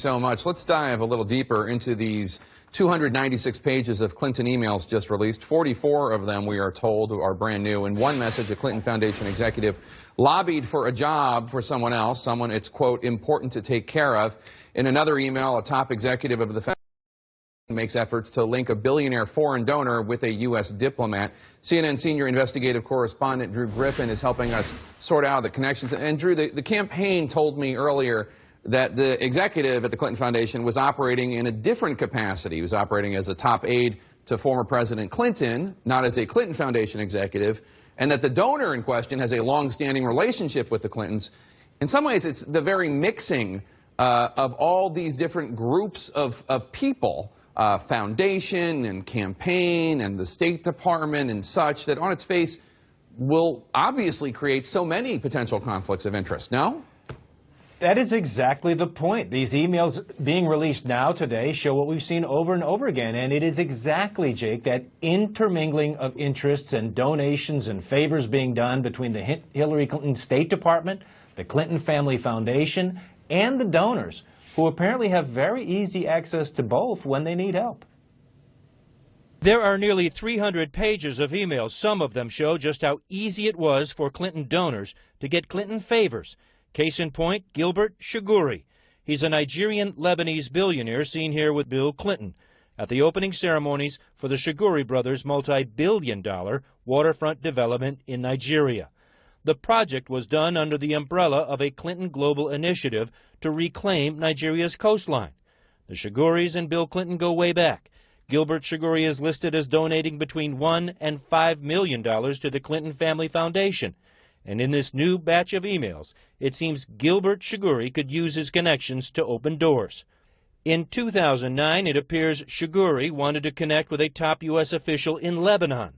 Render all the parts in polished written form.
So much. Let's dive a little deeper into these 296 pages of Clinton emails just released. 44 of them, we are told, are brand new. In one message, a Clinton Foundation executive lobbied for a job for someone else, someone it's, quote, important to take care of. In another email, a top executive of the Foundation makes efforts to link a billionaire foreign donor with a U.S. diplomat. CNN senior investigative correspondent Drew Griffin is helping us sort out the connections. And Drew, the campaign told me earlier that the executive at the Clinton Foundation was operating in a different capacity. He was operating as a top aide to former President Clinton, not as a Clinton Foundation executive, and that the donor in question has a long-standing relationship with the Clintons. In some ways, it's the very mixing of all these different groups of people, foundation and campaign and the State Department and such, that on its face will obviously create so many potential conflicts of interest, no? That is exactly the point. These emails being released now today show what we've seen over and over again. And it is exactly, Jake, that intermingling of interests and donations and favors being done between the Hillary Clinton State Department, the Clinton Family Foundation, and the donors, who apparently have very easy access to both when they need help. There are nearly 300 pages of emails. Some of them show just how easy it was for Clinton donors to get Clinton favors. Case in point, Gilbert Chagoury. He's a Nigerian-Lebanese billionaire seen here with Bill Clinton at the opening ceremonies for the Chagoury brothers' multi-billion-dollar waterfront development in Nigeria. The project was done under the umbrella of a Clinton global initiative to reclaim Nigeria's coastline. The Chagourys and Bill Clinton go way back. Gilbert Chagoury is listed as donating between $1 and $5 million to the Clinton Family Foundation. And in this new batch of emails, it seems Gilbert Chagoury could use his connections to open doors. In 2009, it appears Chagoury wanted to connect with a top U.S. official in Lebanon.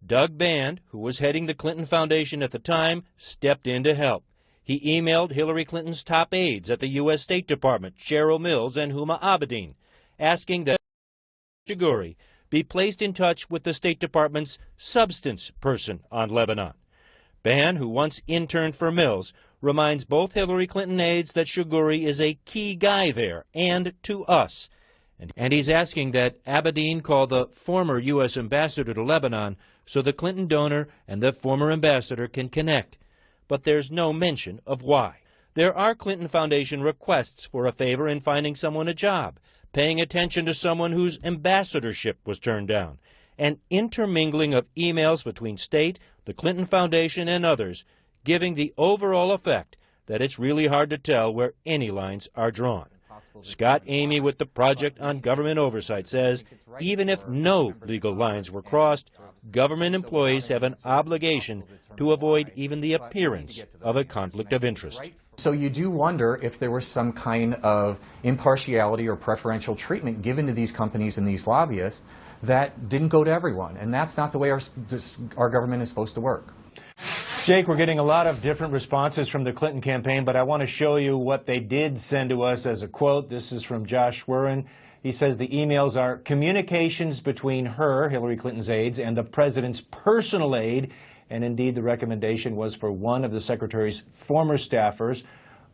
Doug Band, who was heading the Clinton Foundation at the time, stepped in to help. He emailed Hillary Clinton's top aides at the U.S. State Department, Cheryl Mills and Huma Abedin, asking that Chagoury be placed in touch with the State Department's substance person on Lebanon. Band, who once interned for Mills, reminds both Hillary Clinton aides that Chagoury is a key guy there, and to us. And he's asking that Abedin call the former U.S. ambassador to Lebanon so the Clinton donor and the former ambassador can connect. But there's no mention of why. There are Clinton Foundation requests for a favor in finding someone a job, paying attention to someone whose ambassadorship was turned down, and intermingling of emails between State, the Clinton Foundation, and others, giving the overall effect that it's really hard to tell where any lines are drawn. Scott Amy with the Project on Government Oversight says even if no legal lines were crossed, government employees have an obligation to avoid even the appearance of a conflict of interest. So you do wonder if there was some kind of impartiality or preferential treatment given to these companies and these lobbyists that didn't go to everyone. And that's not the way our government is supposed to work. Jake, we're getting a lot of different responses from the Clinton campaign, but I want to show you what they did send to us as a quote. This is from Josh Schwerin. He says the emails are communications between her, Hillary Clinton's aides, and the president's personal aide. And indeed, the recommendation was for one of the secretary's former staffers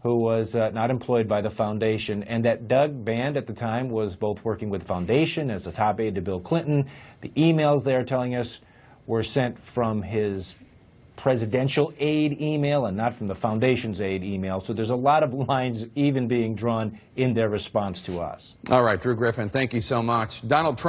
who was not employed by the foundation, and that Doug Band at the time was both working with the foundation as a top aide to Bill Clinton. The emails they are telling us were sent from his presidential aide email and not from the foundation's aide email. So there's a lot of lines even being drawn in their response to us. All right, Drew Griffin, thank you so much. Donald Trump